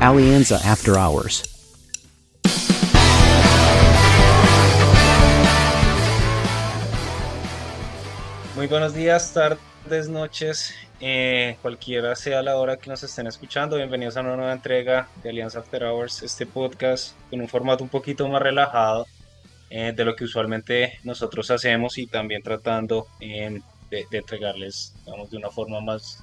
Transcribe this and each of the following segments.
Alianza After Hours. Muy buenos días, tardes, noches, cualquiera sea la hora que nos estén escuchando. Bienvenidos a una nueva entrega de Alianza After Hours, este podcast con un formato un poquito más relajado de lo que usualmente nosotros hacemos y también tratando de entregarles, digamos, de una forma más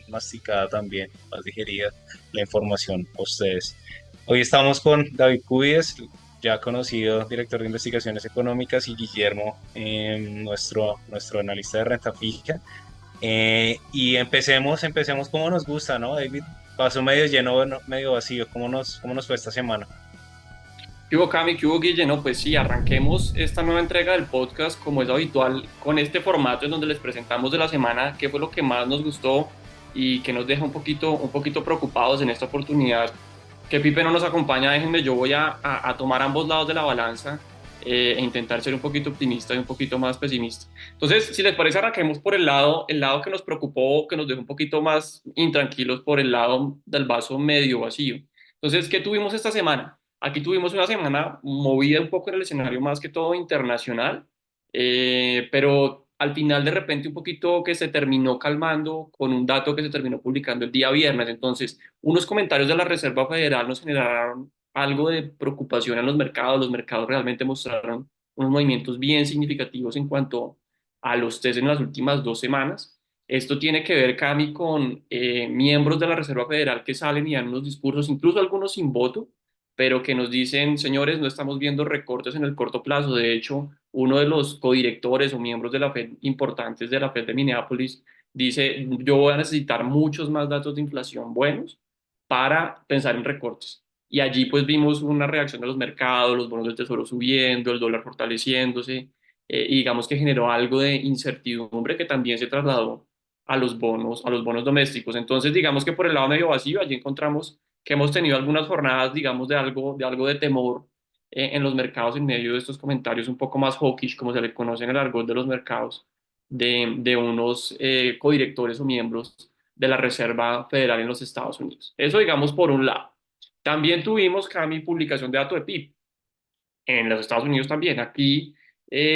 masticada también, más digerida la información a ustedes. Hoy estamos con David Cubíes, ya conocido director de investigaciones económicas, y Guillermo, nuestro analista de renta fija. Y empecemos como nos gusta, ¿no, David? Paso medio lleno, bueno, medio vacío. ¿Cómo nos fue esta semana? ¿Qué hubo, Cami? ¿Qué hubo, Guille? No, pues sí, arranquemos esta nueva entrega del podcast como es habitual con este formato en donde les presentamos de la semana qué fue lo que más nos gustó y que nos deja un poquito preocupados en esta oportunidad. Que Pipe no nos acompaña, déjenme, yo voy a tomar ambos lados de la balanza e intentar ser un poquito optimista y un poquito más pesimista. Entonces, si les parece, arranquemos por el lado que nos preocupó, que nos dejó un poquito más intranquilos por el lado del vaso medio vacío. Entonces, ¿qué tuvimos esta semana? Aquí tuvimos una semana movida un poco en el escenario más que todo internacional, pero al final de repente un poquito que se terminó calmando con un dato que se terminó publicando el día viernes. Entonces, unos comentarios de la Reserva Federal nos generaron algo de preocupación en los mercados realmente mostraron unos movimientos bien significativos en cuanto a los test en las últimas 2 semanas. Esto tiene que ver, Cami, con miembros de la Reserva Federal que salen y dan unos discursos, incluso algunos sin voto, pero que nos dicen, señores, no estamos viendo recortes en el corto plazo. De hecho, uno de los codirectores o miembros de la Fed importantes de la Fed de Minneapolis dice, yo voy a necesitar muchos más datos de inflación buenos para pensar en recortes. Y allí pues vimos una reacción de los mercados, los bonos del tesoro subiendo, el dólar fortaleciéndose, y digamos que generó algo de incertidumbre que también se trasladó a los bonos domésticos. Entonces, digamos que por el lado medio vacío, allí encontramos que hemos tenido algunas jornadas, digamos, de algo de temor en los mercados en medio de estos comentarios un poco más hawkish, como se le conoce en el argot de los mercados, de unos codirectores o miembros de la Reserva Federal en los Estados Unidos. Eso, digamos, por un lado. También tuvimos, Cami, publicación de datos de PIB en los Estados Unidos también. Aquí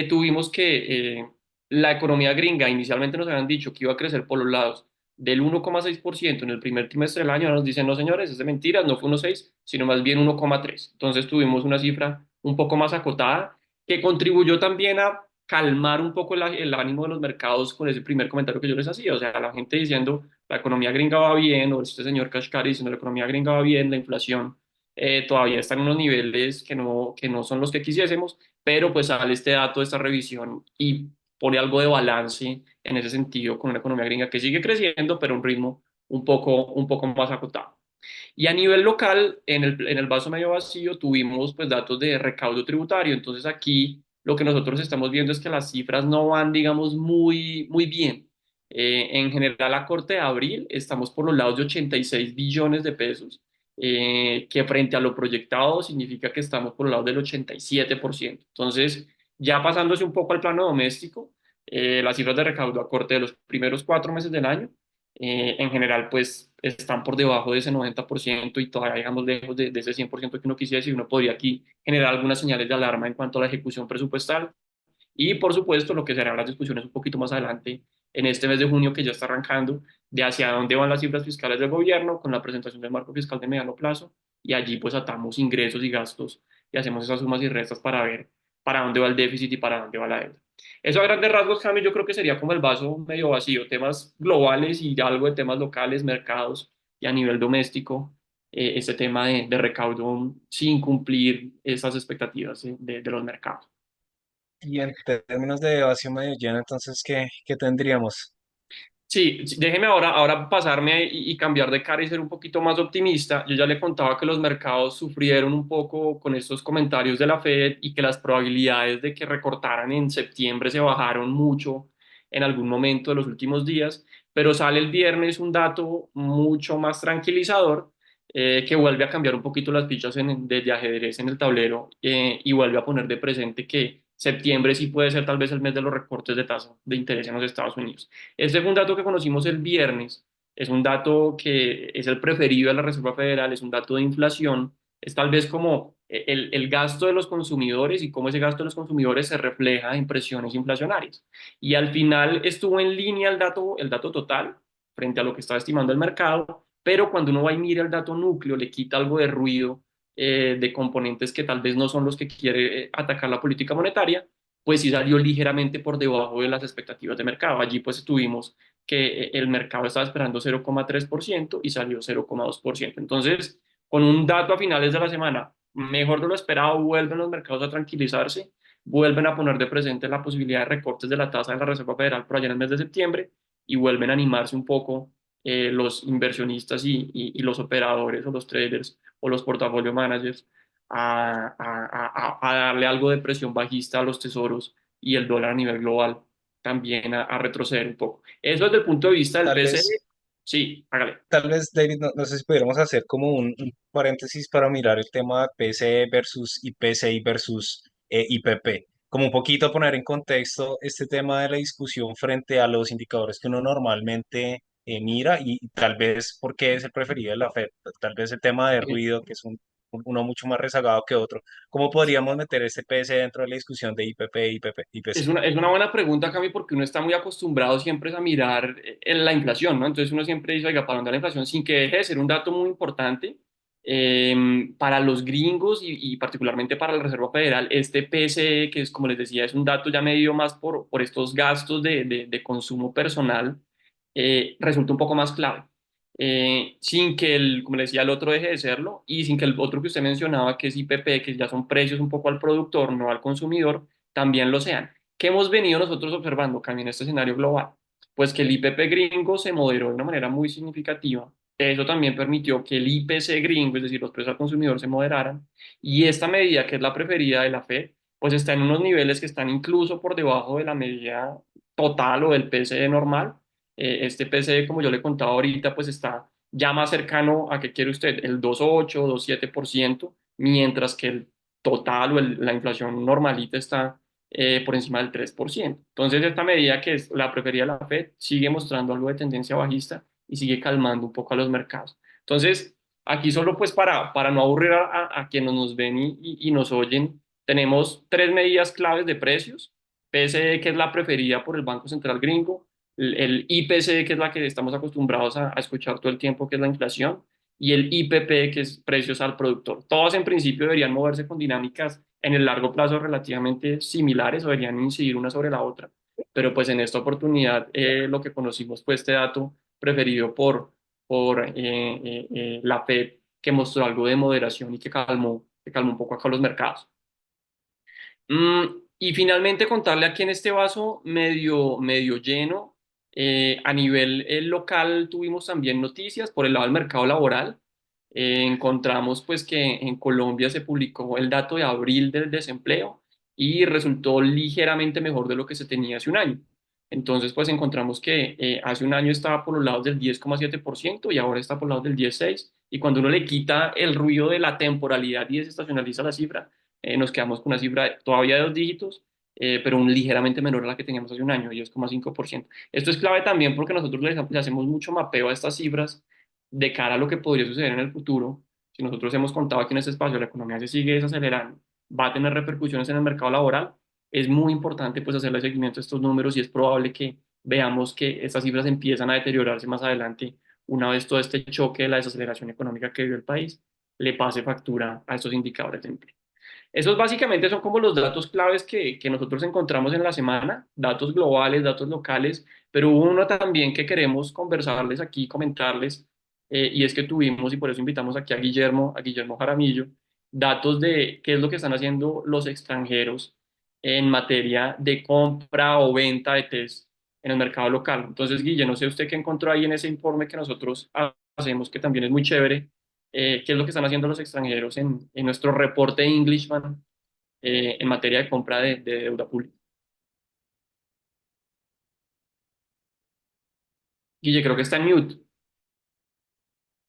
tuvimos que la economía gringa inicialmente nos habían dicho que iba a crecer por los lados del 1,6% en el primer trimestre del año. Ahora nos dicen, no señores, es de mentiras, no fue 1,6, sino más bien 1,3. Entonces tuvimos una cifra un poco más acotada que contribuyó también a calmar un poco el ánimo de los mercados con ese primer comentario que yo les hacía. O sea, la gente diciendo, la economía gringa va bien, o este señor Kashkari diciendo, la economía gringa va bien, la inflación todavía están en unos niveles que no son los que quisiésemos, pero pues sale este dato de esta revisión y pone algo de balance en ese sentido con una economía gringa que sigue creciendo, pero a un ritmo un poco más acotado. Y a nivel local, en el vaso medio vacío, tuvimos pues datos de recaudo tributario. Entonces aquí lo que nosotros estamos viendo es que las cifras no van, digamos, muy, muy bien. En general, a corte de abril estamos por los lados de 86 billones de pesos, que frente a lo proyectado significa que estamos por los lados del 87%. Entonces, ya pasándose un poco al plano doméstico, las cifras de recaudo a corte de los primeros 4 meses del año en general, pues están por debajo de ese 90% y todavía, digamos, lejos de ese 100% que uno quisiera. Y uno podría aquí generar algunas señales de alarma en cuanto a la ejecución presupuestal. Y, por supuesto, lo que serán las discusiones un poquito más adelante, en este mes de junio que ya está arrancando, de hacia dónde van las cifras fiscales del gobierno con la presentación del marco fiscal de mediano plazo. Y allí, pues, atamos ingresos y gastos y hacemos esas sumas y restas para ver para dónde va el déficit y para dónde va la deuda. Eso a grandes rasgos, Cami, yo creo que sería como el vaso medio vacío, temas globales y algo de temas locales, mercados y a nivel doméstico, este tema de recaudo sin cumplir esas expectativas de los mercados. Y en términos de vacío medio lleno, entonces, ¿qué tendríamos? Sí, sí, déjeme ahora pasarme y cambiar de cara y ser un poquito más optimista. Yo ya le contaba que los mercados sufrieron un poco con estos comentarios de la Fed y que las probabilidades de que recortaran en septiembre se bajaron mucho en algún momento de los últimos días, pero sale el viernes un dato mucho más tranquilizador, que vuelve a cambiar un poquito las fichas de ajedrez en el tablero, y vuelve a poner de presente que septiembre sí puede ser tal vez el mes de los recortes de tasa de interés en los Estados Unidos. Este fue un dato que conocimos el viernes, es un dato que es el preferido de la Reserva Federal, es un dato de inflación, es tal vez como el gasto de los consumidores y cómo ese gasto de los consumidores se refleja en presiones inflacionarias. Y al final estuvo en línea el dato total frente a lo que estaba estimando el mercado, pero cuando uno va y mira el dato núcleo, le quita algo de ruido de componentes que tal vez no son los que quiere atacar la política monetaria, pues sí salió ligeramente por debajo de las expectativas de mercado. Allí pues tuvimos que el mercado estaba esperando 0,3% y salió 0,2%. Entonces, con un dato a finales de la semana mejor de lo esperado, vuelven los mercados a tranquilizarse, vuelven a poner de presente la posibilidad de recortes de la tasa de la Reserva Federal por allá en el mes de septiembre y vuelven a animarse un poco los inversionistas y los operadores o los traders o los portafolio managers a darle algo de presión bajista a los tesoros y el dólar a nivel global también a retroceder un poco. Eso desde el punto de vista del Tal PCE, vez, sí, hágale. tal vez, David, no sé si pudiéramos hacer como un paréntesis para mirar el tema de PCE versus IPCI versus IPP. Como un poquito poner en contexto este tema de la discusión frente a los indicadores que uno normalmente mira y tal vez por qué es el preferido de la Fed, tal vez el tema de ruido, que es uno mucho más rezagado que otro. ¿Cómo podríamos meter este PCE dentro de la discusión de IPP, IPP, IPC? Es una buena pregunta, Cami, porque uno está muy acostumbrado siempre a mirar en la inflación, ¿no? Entonces uno siempre dice, oiga, ¿para dónde va la inflación? Sin que deje de ser un dato muy importante para los gringos y particularmente para la Reserva Federal, este PCE, que es, como les decía, es un dato ya medido más por estos gastos de consumo personal, resulta un poco más clave. Sin que como le decía, el otro deje de serlo y sin que el otro que usted mencionaba, que es IPP, que ya son precios un poco al productor, no al consumidor, también lo sean. ¿Qué hemos venido nosotros observando, Cami, en este escenario global? Pues que el IPP gringo se moderó de una manera muy significativa. Eso también permitió que el IPC gringo, es decir, los precios al consumidor, se moderaran. Y esta medida, que es la preferida de la Fed, pues está en unos niveles que están incluso por debajo de la medida total o del PCE normal. Este PCE, como yo le contaba ahorita, pues está ya más cercano a, ¿qué quiere usted? El 2,8, 2,7%, mientras que el total o la inflación normalita está por encima del 3%. Entonces, esta medida, que es la preferida de la Fed, sigue mostrando algo de tendencia bajista y sigue calmando un poco a los mercados. Entonces, aquí solo pues para no aburrir a quienes nos ven y nos oyen, tenemos tres medidas claves de precios: PCE, que es la preferida por el Banco Central gringo; el IPC, que es la que estamos acostumbrados a escuchar todo el tiempo, que es la inflación; y el IPP, que es precios al productor. Todas en principio deberían moverse con dinámicas en el largo plazo relativamente similares o deberían incidir una sobre la otra. Pero pues en esta oportunidad lo que conocimos fue este dato preferido por la Fed, que mostró algo de moderación y que calmó un poco acá los mercados. Y finalmente contarle aquí en este vaso medio lleno, a nivel local tuvimos también noticias por el lado del mercado laboral. Encontramos pues que en Colombia se publicó el dato de abril del desempleo y resultó ligeramente mejor de lo que se tenía hace un año. Entonces pues encontramos que hace un año estaba por los lados del 10,7% y ahora está por los lados del 10,6%. Y cuando uno le quita el ruido de la temporalidad y desestacionaliza la cifra, nos quedamos con una cifra todavía de dos dígitos, pero un ligeramente menor a la que teníamos hace un año, 10,5%. Esto es clave también porque nosotros le hacemos mucho mapeo a estas cifras de cara a lo que podría suceder en el futuro. Si nosotros hemos contado aquí en este espacio, la economía se sigue desacelerando, va a tener repercusiones en el mercado laboral. Es muy importante pues hacerle seguimiento a estos números y es probable que veamos que estas cifras empiezan a deteriorarse más adelante una vez todo este choque de la desaceleración económica que vive el país le pase factura a estos indicadores de empleo. Esos básicamente son como los datos claves que nosotros encontramos en la semana, datos globales, datos locales, pero hubo uno también que queremos conversarles aquí, comentarles, y es que tuvimos, y por eso invitamos aquí a Guillermo Jaramillo, datos de qué es lo que están haciendo los extranjeros en materia de compra o venta de test en el mercado local. Entonces, Guille, no sé usted qué encontró ahí en ese informe que nosotros hacemos, que también es muy chévere. ¿Qué es lo que están haciendo los extranjeros en nuestro reporte Englishman en materia de compra de deuda pública? Guille, creo que está en mute.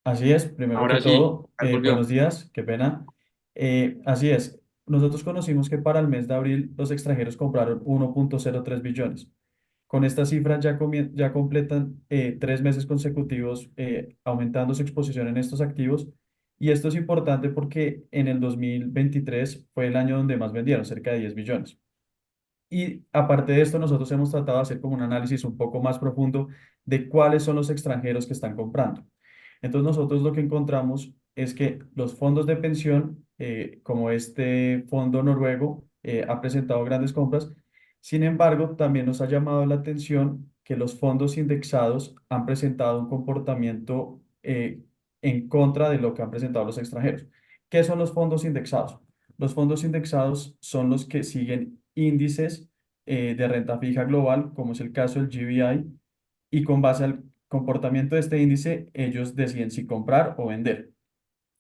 Así es, primero que Ahora sí, todo, ahí buenos volvió. días, qué pena. Así es, nosotros conocimos que para el mes de abril los extranjeros compraron 1,03 billones. Con estas cifras ya completan 3 meses consecutivos aumentando su exposición en estos activos. Y esto es importante porque en el 2023 fue el año donde más vendieron, cerca de 10 billones. Y aparte de esto, nosotros hemos tratado de hacer como un análisis un poco más profundo de cuáles son los extranjeros que están comprando. Entonces nosotros lo que encontramos es que los fondos de pensión, como este fondo noruego, ha presentado grandes compras. Sin embargo, también nos ha llamado la atención que los fondos indexados han presentado un comportamiento en contra de lo que han presentado los extranjeros. ¿Qué son los fondos indexados? Los fondos indexados son los que siguen índices de renta fija global, como es el caso del GBI, y con base al comportamiento de este índice, ellos deciden si comprar o vender.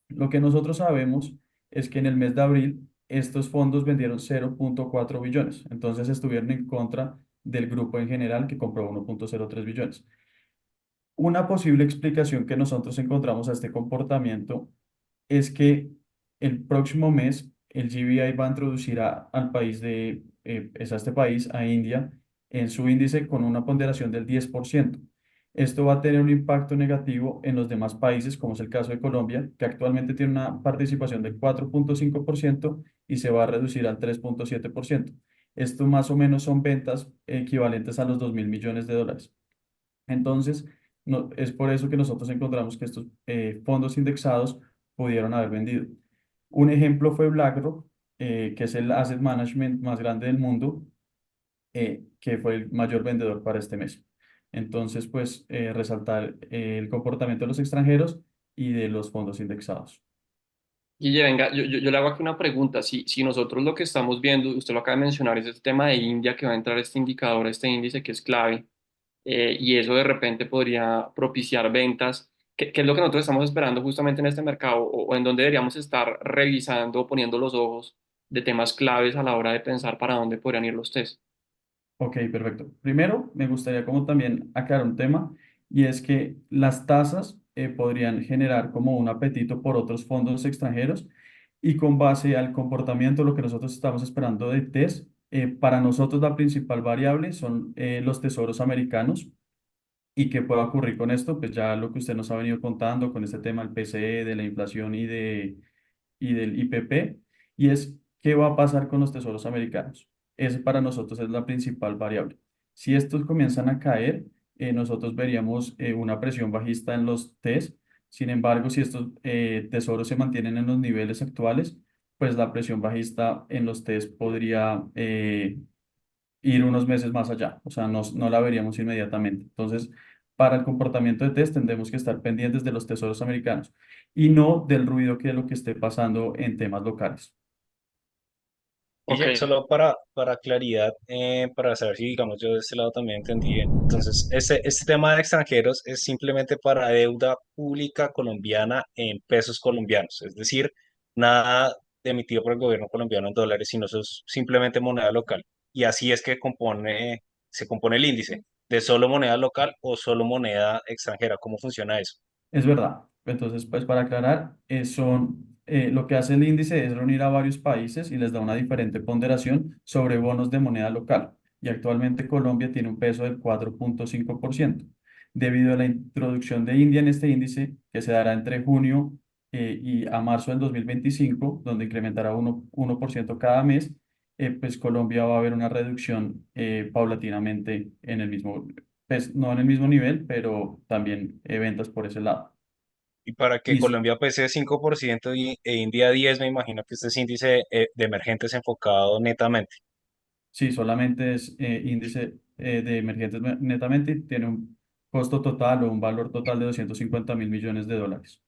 Lo que nosotros sabemos es que en el mes de abril estos fondos vendieron 0.4 billones, entonces estuvieron en contra del grupo en general que compró 1.03 billones. Una posible explicación que nosotros encontramos a este comportamiento es que el próximo mes el GBI va a introducir al país a este país, a India, en su índice con una ponderación del 10%. Esto va a tener un impacto negativo en los demás países, como es el caso de Colombia, que actualmente tiene una participación del 4.5% y se va a reducir al 3.7%. Esto más o menos son ventas equivalentes a los 2.000 millones de dólares. Entonces, es por eso que nosotros encontramos que estos fondos indexados pudieron haber vendido. Un ejemplo fue BlackRock, que es el asset management más grande del mundo, que fue el mayor vendedor para este mes. Entonces, pues, resaltar el comportamiento de los extranjeros y de los fondos indexados. Guille, venga, yo le hago aquí una pregunta. Si nosotros lo que estamos viendo, usted lo acaba de mencionar, es el tema de India, que va a entrar este indicador, este índice que es clave, y eso de repente podría propiciar ventas. ¿Qué es lo que nosotros estamos esperando justamente en este mercado o en donde deberíamos estar revisando, poniendo los ojos de temas claves a la hora de pensar para dónde podrían ir los test? Ok, perfecto. Primero, me gustaría como también aclarar un tema y es que las tasas podrían generar como un apetito por otros fondos extranjeros y con base al comportamiento, lo que nosotros estamos esperando de TES, para nosotros la principal variable son los tesoros americanos. ¿Y qué puede ocurrir con esto? Pues ya lo que usted nos ha venido contando con este tema del PCE, de la inflación y del IPP, y es qué va a pasar con los tesoros americanos. Ese para nosotros es la principal variable. Si estos comienzan a caer, nosotros veríamos una presión bajista en los TES. Sin embargo, si estos tesoros se mantienen en los niveles actuales, pues la presión bajista en los TES podría ir unos meses más allá, o sea, no la veríamos inmediatamente. Entonces, para el comportamiento de test tendremos que estar pendientes de los tesoros americanos y no del ruido que es lo que esté pasando en temas locales. Ok, Y solo para claridad, para saber si, digamos, yo de este lado también entendí bien. Entonces, este tema de extranjeros es simplemente para deuda pública colombiana en pesos colombianos, es decir, nada emitido por el gobierno colombiano en dólares, sino eso es simplemente moneda local. Y así es que se compone el índice de solo moneda local o solo moneda extranjera. ¿Cómo funciona eso? Es verdad. Entonces, pues para aclarar, lo que hace el índice es reunir a varios países y les da una diferente ponderación sobre bonos de moneda local. Y actualmente Colombia tiene un peso del 4.5%. Debido a la introducción de India en este índice, que se dará entre junio y a marzo del 2025, donde incrementará 1% cada mes, pues Colombia va a ver una reducción paulatinamente en el mismo, pues no en el mismo nivel, pero también ventas por ese lado. Y para que Listo. Colombia pese 5% e India 10, me imagino que este es índice de emergentes enfocado netamente. Sí, solamente es índice de emergentes netamente y tiene un costo total o un valor total de 250.000 millones de dólares.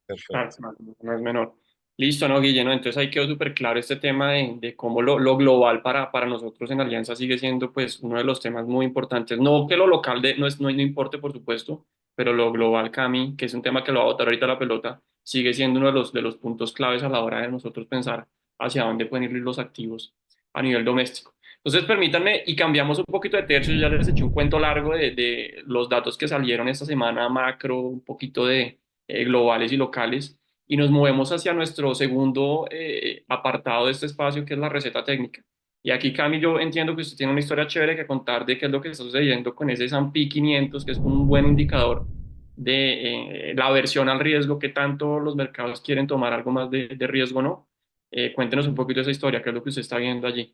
Perfecto. no es menor. Listo, ¿no, Guille? ¿No? Entonces ahí quedó súper claro este tema de cómo lo global para nosotros en Alianza sigue siendo pues uno de los temas muy importantes. No que lo local no importe, por supuesto, pero lo global, Cami, que es un tema que lo va a botar ahorita la pelota, sigue siendo uno de los puntos claves a la hora de nosotros pensar hacia dónde pueden ir los activos a nivel doméstico. Entonces, permítanme, y cambiamos un poquito de tercio, ya les eché un cuento largo de los datos que salieron esta semana macro, un poquito de globales y locales, y nos movemos hacia nuestro segundo apartado de este espacio, que es la receta técnica. Y aquí, Cami, yo entiendo que usted tiene una historia chévere que contar de qué es lo que está sucediendo con ese S&P 500, que es como un buen indicador de la aversión al riesgo, que tanto los mercados quieren tomar algo más de riesgo, ¿no? Cuéntenos un poquito esa historia, qué es lo que usted está viendo allí.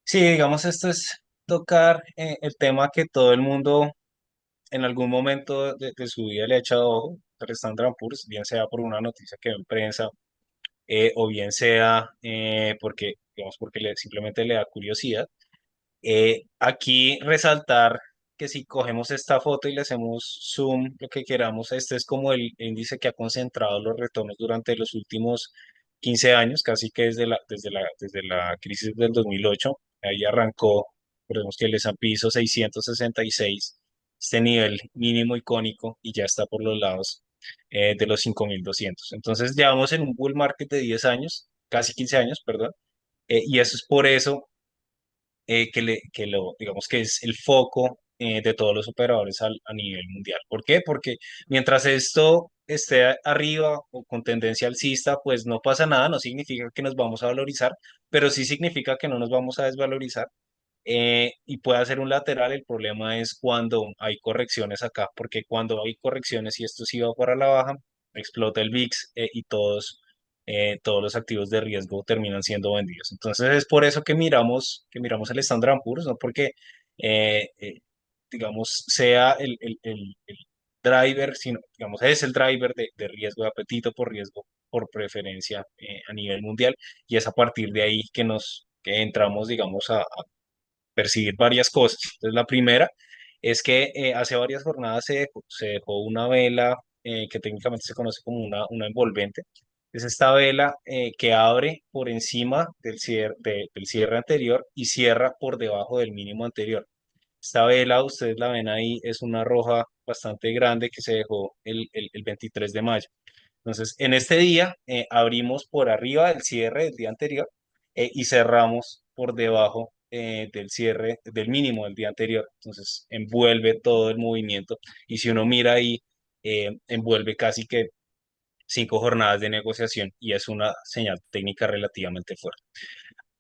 Sí, digamos, esto es tocar el tema que todo el mundo en algún momento de su vida le ha echado ojo al Standard Poor's, bien sea por una noticia que ve en prensa o bien sea porque, digamos, porque simplemente le da curiosidad. Aquí resaltar que si cogemos esta foto y le hacemos zoom, lo que queramos, este es como el índice que ha concentrado los retornos durante los últimos 15 años, casi que desde la crisis del 2008. Ahí arrancó, recordemos que el S&P hizo 666, este nivel mínimo icónico, y ya está por los lados de los 5.200. Entonces ya vamos en un bull market de 10 años, casi 15 años, perdón, y eso es por eso digamos que es el foco de todos los operadores a nivel mundial. ¿Por qué? Porque mientras esto esté arriba o con tendencia alcista, pues no pasa nada, no significa que nos vamos a valorizar, pero sí significa que no nos vamos a desvalorizar y puede hacer un lateral. El problema es cuando hay correcciones acá, porque cuando hay correcciones y esto sí va para la baja, explota el VIX y todos los activos de riesgo terminan siendo vendidos. Entonces es por eso que miramos el Standard Poor's, no porque, digamos, sea el driver, sino, digamos, es el driver de riesgo, de apetito por riesgo, por preferencia a nivel mundial, y es a partir de ahí que entramos, digamos, a percibir varias cosas. Entonces, la primera es que hace varias jornadas se dejó una vela que técnicamente se conoce como una envolvente. Es esta vela que abre por encima del cierre anterior y cierra por debajo del mínimo anterior. Esta vela, ustedes la ven ahí, es una roja bastante grande que se dejó el 23 de mayo. Entonces, en este día abrimos por arriba del cierre del día anterior y cerramos por debajo del cierre del mínimo del día anterior. Entonces, envuelve todo el movimiento, y si uno mira ahí, envuelve casi que 5 jornadas de negociación, y es una señal técnica relativamente fuerte.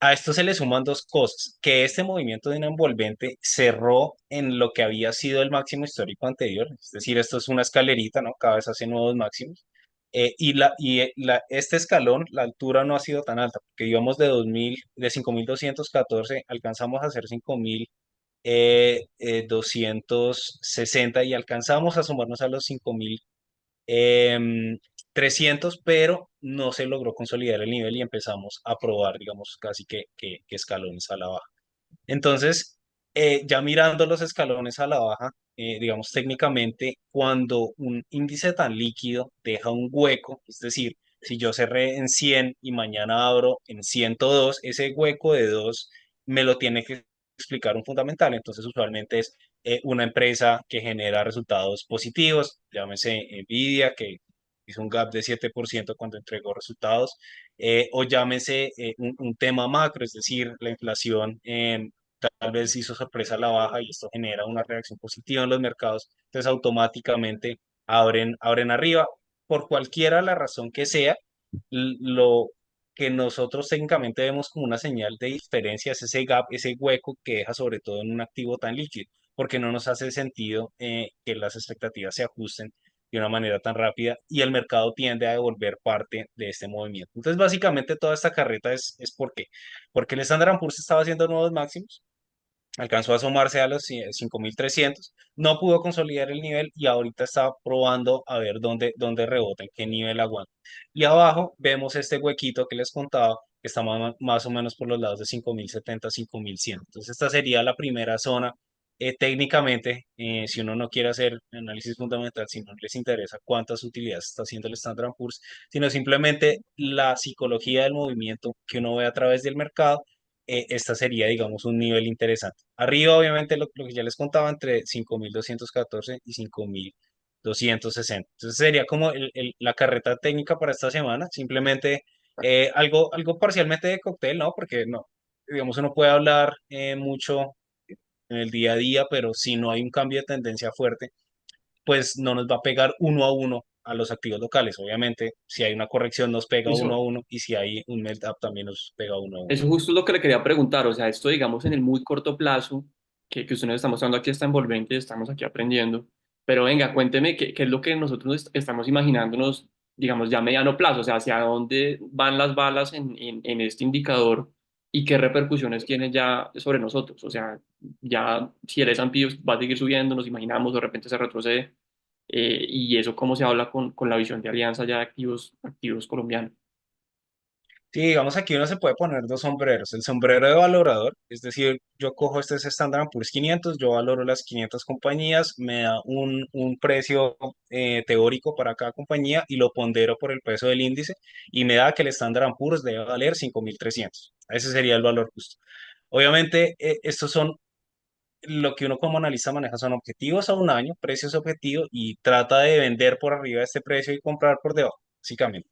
A esto se le suman dos cosas: que este movimiento de una envolvente cerró en lo que había sido el máximo histórico anterior, es decir, esto es una escalerita, ¿no? Cada vez hace nuevos máximos. Este escalón, la altura no ha sido tan alta, porque íbamos de 5.214, alcanzamos a hacer 5.260 y alcanzamos a sumarnos a los 5.300, pero no se logró consolidar el nivel y empezamos a probar, digamos, casi que escalones a la baja. Entonces, ya mirando los escalones a la baja, digamos, técnicamente, cuando un índice tan líquido deja un hueco, es decir, si yo cerré en 100 y mañana abro en 102, ese hueco de 2 me lo tiene que explicar un fundamental. Entonces, usualmente es una empresa que genera resultados positivos, llámese Nvidia, que hizo un gap de 7% cuando entregó resultados, o llámese un tema macro, es decir, la inflación tal vez hizo sorpresa a la baja y esto genera una reacción positiva en los mercados, entonces automáticamente abren arriba. Por cualquiera la razón que sea, lo que nosotros técnicamente vemos como una señal de diferencia es ese gap, ese hueco que deja sobre todo en un activo tan líquido, porque no nos hace sentido que las expectativas se ajusten de una manera tan rápida y el mercado tiende a devolver parte de este movimiento. Entonces, básicamente toda esta carreta es ¿por qué? Porque el Standard Poor's estaba haciendo nuevos máximos, alcanzó a asomarse a los 5.300, no pudo consolidar el nivel y ahorita está probando a ver dónde rebota, en qué nivel aguanta. Y abajo vemos este huequito que les contaba, que está más o menos por los lados de 5.070, 5.100. Entonces esta sería la primera zona. Técnicamente, si uno no quiere hacer análisis fundamental, si no les interesa cuántas utilidades está haciendo el Standard Poor's, sino simplemente la psicología del movimiento que uno ve a través del mercado, esta sería, digamos, un nivel interesante. Arriba, obviamente, lo que ya les contaba, entre 5.214 y 5.260. Entonces sería como la carreta técnica para esta semana, simplemente algo parcialmente de cóctel, ¿no? Porque no, digamos, uno puede hablar mucho en el día a día, pero si no hay un cambio de tendencia fuerte, pues no nos va a pegar uno a uno a los activos locales. Obviamente, si hay una corrección nos pega uno a Eso, uno y si hay un melt-up también nos pega uno a uno. eso justo es lo que le quería preguntar, o sea, esto digamos en el muy corto plazo, que usted nos está mostrando aquí está envolvente, estamos aquí aprendiendo, pero venga, cuénteme qué es lo que nosotros estamos imaginándonos, digamos, ya a mediano plazo, o sea, hacia dónde van las balas en este indicador y qué repercusiones tiene ya sobre nosotros, o sea, ya si el S&P va a seguir subiendo, nos imaginamos, de repente se retrocede, y eso cómo se habla con la visión de alianza ya de activos colombianos. Sí, digamos aquí uno se puede poner dos sombreros. El sombrero de valorador, es decir, yo cojo este es Standard Poor's 500, yo valoro las 500 compañías, me da un precio teórico para cada compañía y lo pondero por el peso del índice y me da que el Standard Poor's debe valer 5.300. Ese sería el valor justo. Obviamente, estos son lo que uno como analista maneja son objetivos a un año, precios objetivos y trata de vender por arriba de este precio y comprar por debajo, básicamente.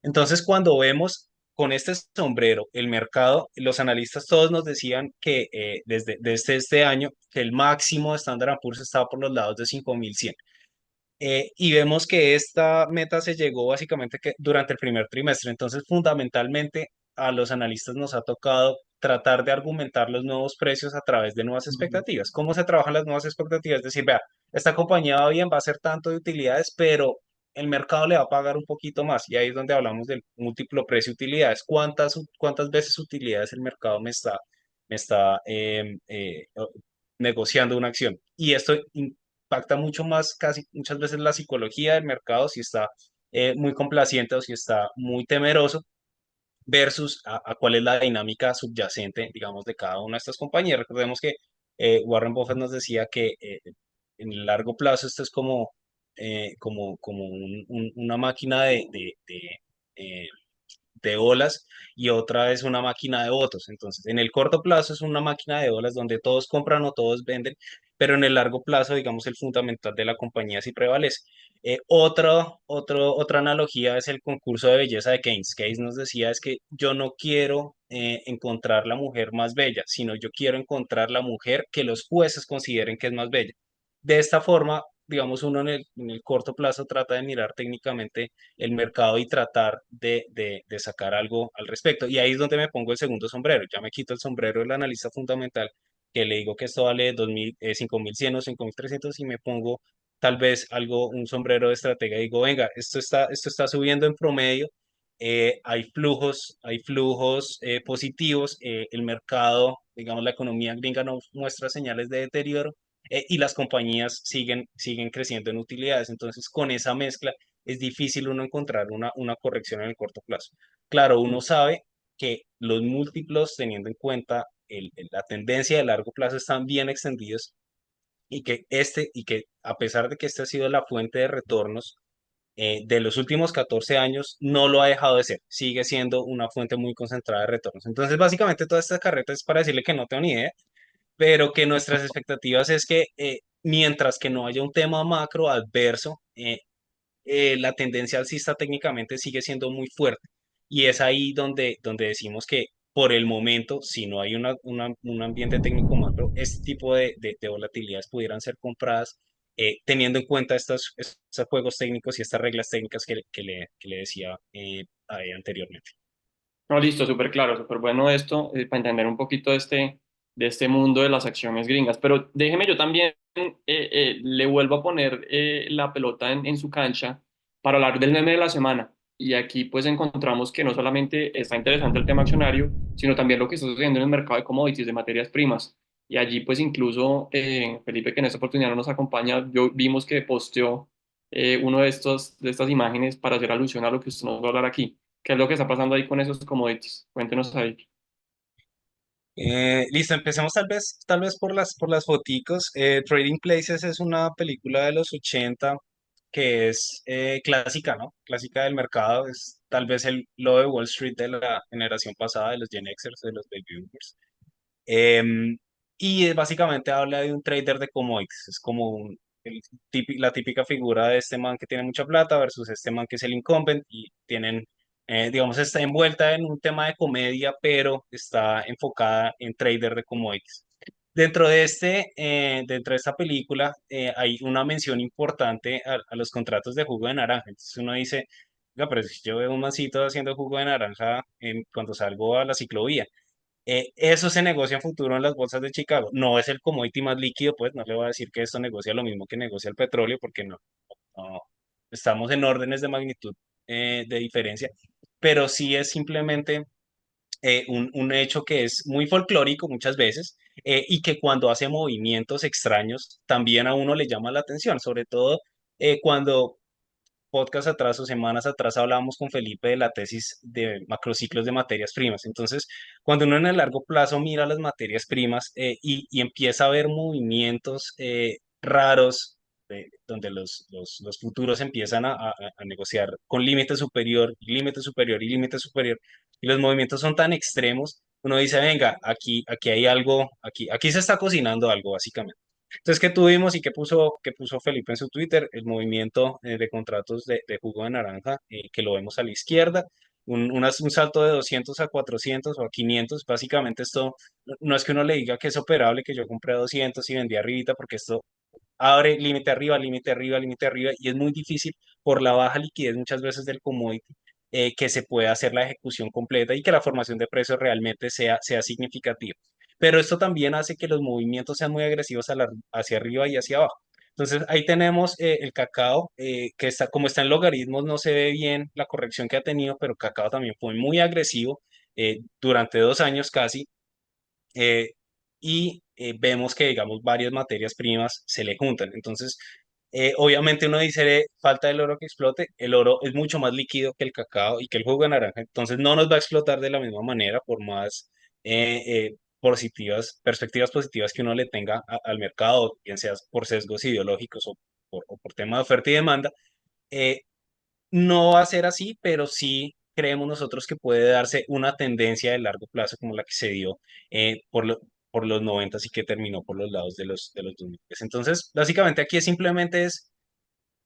Entonces, cuando vemos con este sombrero el mercado, los analistas todos nos decían que desde este año que el máximo de Standard Poor's estaba por los lados de 5.100. Y vemos que esta meta se llegó básicamente que durante el primer trimestre. Entonces, fundamentalmente, a los analistas nos ha tocado tratar de argumentar los nuevos precios a través de nuevas Ujú. expectativas. ¿Cómo se trabajan las nuevas expectativas? Es decir, vea, esta compañía va bien, va a ser tanto de utilidades, pero el mercado le va a pagar un poquito más. Y ahí es donde hablamos del múltiplo precio-utilidades. ¿Cuántas veces utilidades el mercado me está negociando una acción? Y esto impacta mucho más, casi muchas veces la psicología del mercado, si está muy complaciente o si está muy temeroso, versus a cuál es la dinámica subyacente, digamos, de cada una de estas compañías. Recordemos que Warren Buffett nos decía que en el largo plazo esto es como una máquina eh, de olas y otra es una máquina de votos. Entonces, en el corto plazo es una máquina de olas donde todos compran o todos venden, pero en el largo plazo, digamos, el fundamental de la compañía sí prevalece. Otra analogía es el concurso de belleza de Keynes. Keynes nos decía es que yo no quiero encontrar la mujer más bella, sino yo quiero encontrar la mujer que los jueces consideren que es más bella. De esta forma, digamos, uno en el corto plazo trata de mirar técnicamente el mercado y tratar de sacar algo al respecto. Y ahí es donde me pongo el segundo sombrero. Ya me quito el sombrero del analista fundamental, que le digo que esto vale 5.100 o 5.300 y me pongo tal vez un sombrero de estratega y digo, venga, esto está subiendo en promedio. Hay flujos positivos, el mercado, digamos, la economía gringa nos muestra señales de deterioro y las compañías siguen creciendo en utilidades. Entonces, con esa mezcla es difícil uno encontrar una corrección en el corto plazo. Claro, uno sabe que los múltiplos, teniendo en cuenta la tendencia de largo plazo, están bien extendidos y que a pesar de que esta ha sido la fuente de retornos de los últimos 14 años, no lo ha dejado de ser. Sigue siendo una fuente muy concentrada de retornos. Entonces, básicamente, toda esta carreta es para decirle que no tengo ni idea, pero que nuestras expectativas es que mientras que no haya un tema macro adverso, la tendencia alcista técnicamente sigue siendo muy fuerte. Y es ahí donde decimos que por el momento, si no hay un ambiente técnico macro, este tipo de volatilidades pudieran ser compradas teniendo en cuenta estos juegos técnicos y estas reglas técnicas que le decía anteriormente. No, listo, súper claro, súper bueno esto, para entender un poquito de este mundo de las acciones gringas. Pero déjeme yo también, le vuelvo a poner la pelota en su cancha para hablar del meme de la semana. Y aquí pues encontramos que no solamente está interesante el tema accionario, sino también lo que está sucediendo en el mercado de commodities, de materias primas. Y allí pues incluso Felipe, que en esta oportunidad no nos acompaña, vimos que posteó uno de estas imágenes para hacer alusión a lo que usted nos va a hablar aquí. ¿Qué es lo que está pasando ahí con esos commodities? Cuéntenos ahí. Listo, empecemos tal vez por las foticos. Trading Places es una película de los 80 que es clásica, ¿no? Clásica del mercado, es tal vez el lobo de Wall Street de la generación pasada, de los Gen Xers, de los Baby Boomers. Em, básicamente habla de un trader de commodities, es como la típica figura de este man que tiene mucha plata versus este man que es el incumbent y digamos, está envuelta en un tema de comedia, pero está enfocada en trader de commodities. Dentro de esta película hay una mención importante a los contratos de jugo de naranja. Entonces uno dice, "Oiga, pero si yo veo un mancito haciendo jugo de naranja cuando salgo a la ciclovía. Eso se negocia en futuro en las bolsas de Chicago. No es el commodity más líquido, pues no le voy a decir que esto negocia lo mismo que negocia el petróleo, porque no, estamos en órdenes de magnitud de diferencia, pero sí es simplemente un hecho que es muy folclórico muchas veces y que cuando hace movimientos extraños también a uno le llama la atención, sobre todo cuando podcast atrás o semanas atrás hablábamos con Felipe de la tesis de macrociclos de materias primas. Entonces, cuando uno en el largo plazo mira las materias primas y empieza a ver movimientos raros, donde los futuros empiezan a negociar con límite superior y límite superior, y los movimientos son tan extremos, uno dice, venga, aquí hay algo, aquí se está cocinando algo, básicamente. Entonces, ¿qué tuvimos y qué puso Felipe en su Twitter? El movimiento de contratos de jugo de naranja, que lo vemos a la izquierda, un salto de 200 a 400 o a 500. Básicamente esto no es que uno le diga que es operable, que yo compré 200 y vendí arribita, porque esto abre límite arriba, límite arriba, límite arriba, y es muy difícil por la baja liquidez muchas veces del commodity que se pueda hacer la ejecución completa y que la formación de precios realmente sea significativa. Pero esto también hace que los movimientos sean muy agresivos hacia arriba y hacia abajo. Entonces ahí tenemos el cacao, que está, como está en logaritmos, no se ve bien la corrección que ha tenido, pero cacao también fue muy agresivo durante 2 años casi, eh, y vemos que, digamos, varias materias primas se le juntan. Entonces, obviamente uno dice, falta el oro que explote, el oro es mucho más líquido que el cacao y que el jugo de naranja, entonces no nos va a explotar de la misma manera, por más perspectivas positivas que uno le tenga al mercado, bien sea por sesgos ideológicos o por tema de oferta y demanda. eh, no va a ser así, pero sí creemos nosotros que puede darse una tendencia de largo plazo como la que se dio por los 90 y que terminó por los lados de los 2000. Entonces, básicamente aquí simplemente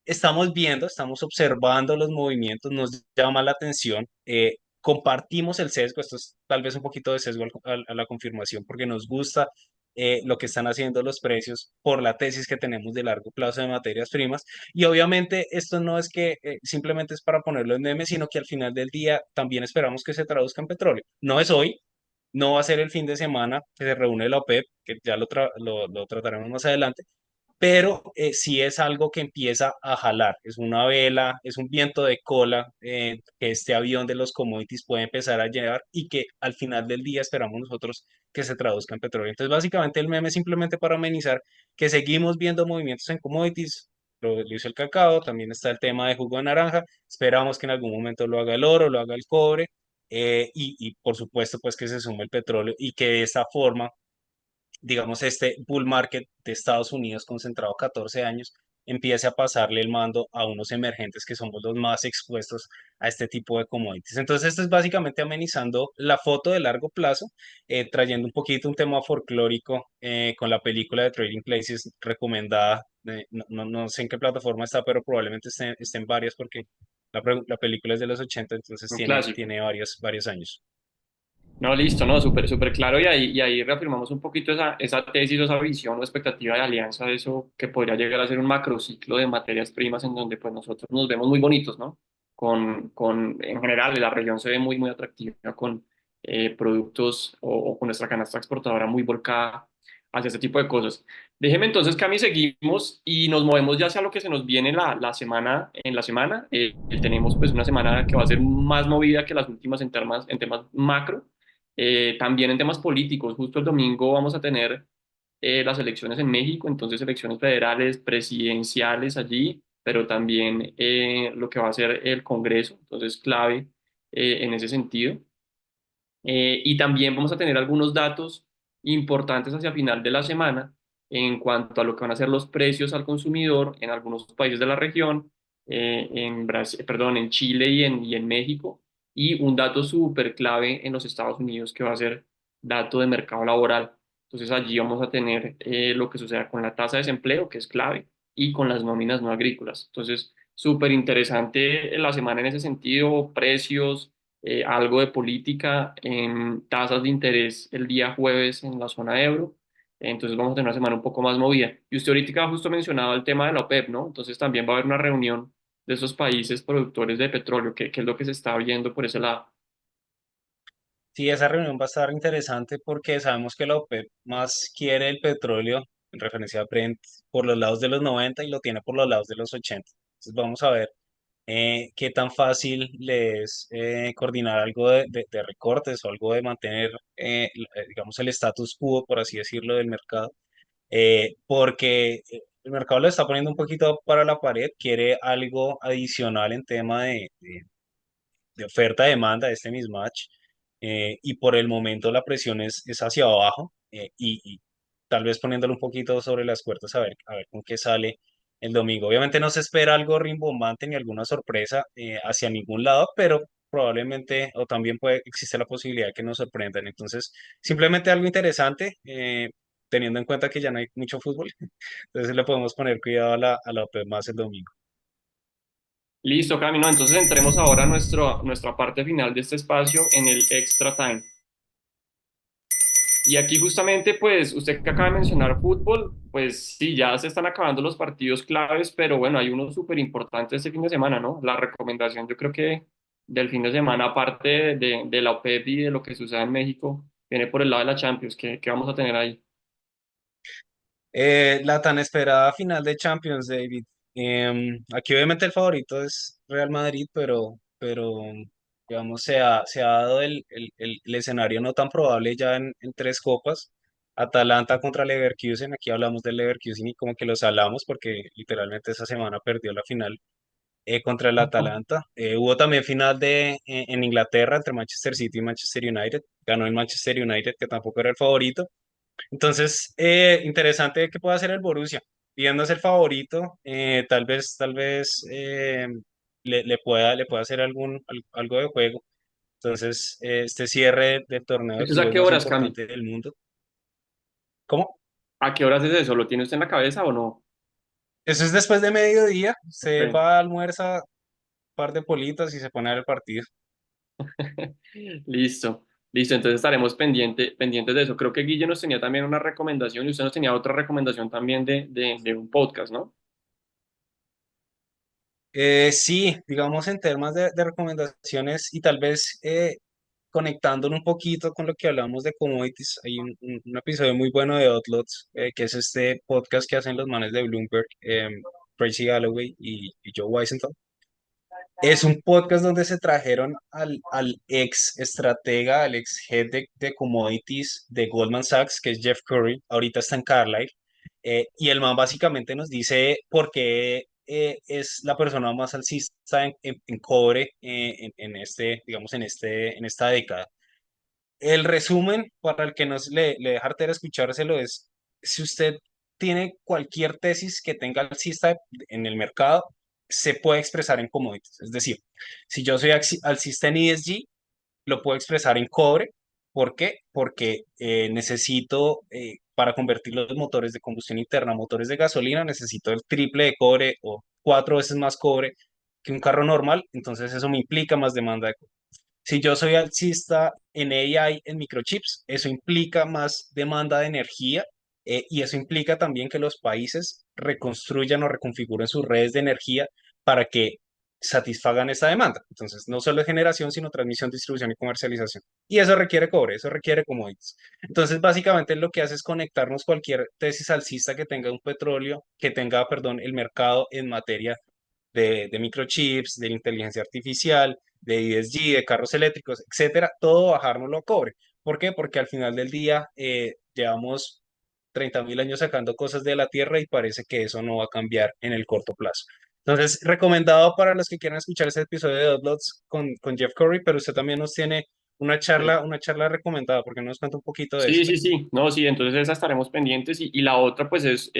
estamos viendo, estamos observando los movimientos, nos llama la atención, compartimos el sesgo, esto es tal vez un poquito de sesgo a la confirmación, porque nos gusta lo que están haciendo los precios por la tesis que tenemos de largo plazo de materias primas. Y obviamente esto no es que simplemente es para ponerlo en meme, sino que al final del día también esperamos que se traduzca en petróleo. No es hoy, no va a ser el fin de semana que se reúne la OPEP, que ya lo trataremos más adelante, pero sí es algo que empieza a jalar, es una vela, es un viento de cola que este avión de los commodities puede empezar a llevar y que al final del día esperamos nosotros que se traduzca en petróleo. Entonces, básicamente el meme es simplemente para amenizar que seguimos viendo movimientos en commodities. Lo hizo el cacao, también está el tema de jugo de naranja, esperamos que en algún momento lo haga el oro, lo haga el cobre, y por supuesto pues que se sume el petróleo y que de esta forma, digamos, este bull market de Estados Unidos concentrado 14 años, empiece a pasarle el mando a unos emergentes que somos los más expuestos a este tipo de commodities. Entonces, esto es básicamente amenizando la foto de largo plazo, trayendo un poquito un tema folclórico con la película de Trading Places recomendada. No sé en qué plataforma está, pero probablemente esté en varias porque la película es de los 80, entonces Un tiene, clásico. tiene varios años. No, listo, no, súper, súper claro y ahí reafirmamos un poquito esa tesis, esa visión o expectativa de alianza, de eso que podría llegar a ser un macrociclo de materias primas en donde pues nosotros nos vemos muy bonitos, ¿no? En general, la región se ve muy, muy atractiva con productos o con nuestra canasta exportadora muy volcada hacia este tipo de cosas. Déjeme entonces, Cami, seguimos y nos movemos ya hacia lo que se nos viene la semana, en la semana. Tenemos pues una semana que va a ser más movida que las últimas en temas macro. También en temas políticos, justo el domingo vamos a tener las elecciones en México, entonces elecciones federales, presidenciales allí, pero también lo que va a ser el Congreso, entonces clave en ese sentido. Y también vamos a tener algunos datos importantes hacia final de la semana en cuanto a lo que van a ser los precios al consumidor en algunos países de la región, en Brasil, perdón, en Chile y en México, y un dato súper clave en los Estados Unidos que va a ser dato de mercado laboral. Entonces allí vamos a tener lo que suceda con la tasa de desempleo, que es clave, y con las nóminas no agrícolas. Entonces, súper interesante la semana en ese sentido, precios, algo de política en tasas de interés el día jueves en la zona euro, entonces vamos a tener una semana un poco más movida. Y usted ahorita justo mencionaba el tema de la OPEP, ¿no? Entonces también va a haber una reunión de esos países productores de petróleo, que es lo que se está viendo por ese lado. Sí, esa reunión va a estar interesante porque sabemos que la OPEP más quiere el petróleo, en referencia a Brent, por los lados de los 90 y lo tiene por los lados de los 80. Entonces vamos a ver qué tan fácil le es coordinar algo de recortes o algo de mantener, digamos, el status quo, por así decirlo, del mercado. Porque el mercado lo está poniendo un poquito para la pared, quiere algo adicional en tema de oferta-demanda, de este mismatch, y por el momento la presión es hacia abajo, y tal vez poniéndolo un poquito sobre las cuerdas a ver con qué sale el domingo. Obviamente no se espera algo rimbombante ni alguna sorpresa hacia ningún lado, pero probablemente o también puede existe la posibilidad de que nos sorprendan. Entonces, simplemente algo interesante, teniendo en cuenta que ya no hay mucho fútbol, entonces le podemos poner cuidado a la OPEP más el domingo. Listo, Camino. Entonces entremos ahora a nuestra parte final de este espacio en el Extra Time. Y aquí justamente, pues usted que acaba de mencionar fútbol, pues sí, ya se están acabando los partidos claves, pero bueno, hay uno súper importante este fin de semana, ¿no? La recomendación, yo creo que del fin de semana, aparte de la OPEP y de lo que sucede en México, viene por el lado de la Champions, que vamos a tener ahí. La tan esperada final de Champions, David. Aquí obviamente el favorito es Real Madrid, pero digamos, se ha dado el escenario no tan probable ya en tres copas. Atalanta contra Leverkusen, aquí hablamos del Leverkusen y como que los salamos porque literalmente esa semana perdió la final contra el Atalanta. Hubo también final en Inglaterra entre Manchester City y Manchester United. Ganó el Manchester United, que tampoco era el favorito. Entonces, interesante que pueda hacer el Borussia, viéndose el favorito, tal vez le pueda hacer algo de juego. Entonces, este cierre del torneo de ¿Esto es a clubes qué más horas, Cami? importante del mundo. ¿Cómo? ¿A qué horas es eso? ¿Lo tiene usted en la cabeza o no? Eso es después de mediodía, se Ok. va a almuerza, par de politas y se pone a ver el partido. Listo, listo. Entonces estaremos pendientes de eso. Creo que Guille nos tenía también una recomendación y usted nos tenía otra recomendación también de un podcast, ¿no? Sí, digamos en temas de recomendaciones y tal vez conectándolo un poquito con lo que hablamos de commodities, hay un episodio muy bueno de Outlots, que es este podcast que hacen los manes de Bloomberg, Tracy Galloway y Joe Weisenthal. Es un podcast donde se trajeron al ex estratega, al ex head de commodities de Goldman Sachs, que es Jeff Curry, ahorita está en Carlyle, y el man básicamente nos dice por qué es la persona más alcista en cobre digamos, en esta década. El resumen, para el que nos le deja artera escuchárselo, es: si usted tiene cualquier tesis que tenga alcista en el mercado, se puede expresar en commodities. Es decir, si yo soy alcista en ESG, lo puedo expresar en cobre. ¿Por qué? Porque necesito, para convertir los motores de combustión interna a motores de gasolina, necesito el triple de cobre o cuatro veces más cobre que un carro normal. Entonces eso me implica más demanda de cobre. Si yo soy alcista en AI, en microchips, eso implica más demanda de energía, y eso implica también que los países reconstruyan o reconfiguren sus redes de energía para que satisfagan esa demanda. Entonces, no solo es generación, sino transmisión, distribución y comercialización. Y eso requiere cobre, eso requiere commodities. Entonces, básicamente lo que hace es conectarnos cualquier tesis alcista que tenga un petróleo, que tenga, perdón, el mercado en materia de microchips, de inteligencia artificial, de ESG, de carros eléctricos, etcétera, todo bajárnoslo a cobre. ¿Por qué? Porque al final del día llevamos 30.000 años sacando cosas de la tierra y parece que eso no va a cambiar en el corto plazo. Entonces, recomendado para los que quieran escuchar ese episodio de Dotlots con Jeff Curry, pero usted también nos tiene una charla recomendada, porque nos cuenta un poquito de Sí, esto. sí, sí, no, sí, entonces esa estaremos pendientes y la otra pues es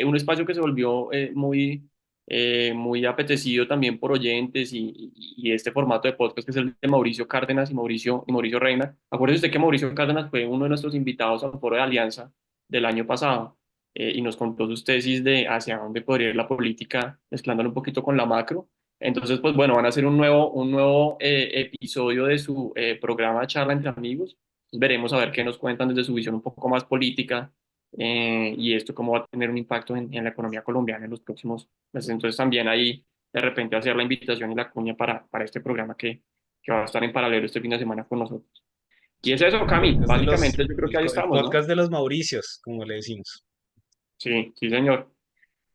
un espacio que se volvió muy apetecido también por oyentes y este formato de podcast que es el de Mauricio Cárdenas y Mauricio Reina. Acuérdese usted que Mauricio Cárdenas fue uno de nuestros invitados al Foro de Alianza del año pasado, y nos contó sus tesis de hacia dónde podría ir la política, mezclándolo un poquito con la macro. Entonces, pues bueno, van a hacer un nuevo episodio de su programa Charla entre Amigos. Veremos a ver qué nos cuentan desde su visión un poco más política y esto cómo va a tener un impacto en la economía colombiana en los próximos meses. Entonces también ahí de repente hacer la invitación y la cuña para este programa que va a estar en paralelo este fin de semana con nosotros. Y es eso, Cami, Es de los, básicamente yo creo que ahí el estamos, ¿no? podcast de los Mauricios, como le decimos. Sí, sí, señor.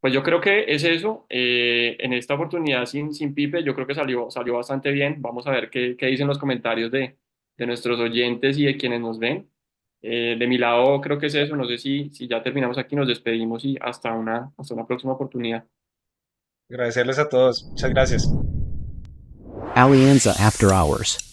Pues yo creo que es eso. En esta oportunidad sin Pipe, yo creo que salió bastante bien. Vamos a ver qué dicen los comentarios de nuestros oyentes y de quienes nos ven. De mi lado, creo que es eso. No sé si ya terminamos aquí, nos despedimos y hasta una próxima oportunidad. Agradecerles a todos. Muchas gracias. Alianza After Hours.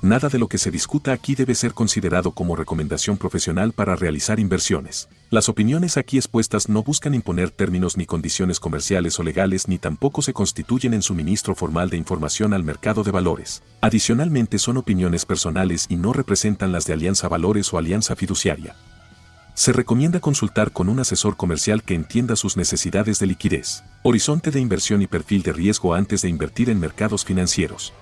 Nada de lo que se discuta aquí debe ser considerado como recomendación profesional para realizar inversiones. Las opiniones aquí expuestas no buscan imponer términos ni condiciones comerciales o legales ni tampoco se constituyen en suministro formal de información al mercado de valores. Adicionalmente son opiniones personales y no representan las de Alianza Valores o Alianza Fiduciaria. Se recomienda consultar con un asesor comercial que entienda sus necesidades de liquidez, horizonte de inversión y perfil de riesgo antes de invertir en mercados financieros.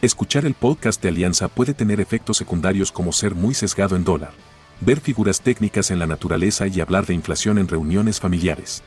Escuchar el podcast de Alianza puede tener efectos secundarios como ser muy sesgado en dólar, ver figuras técnicas en la naturaleza y hablar de inflación en reuniones familiares.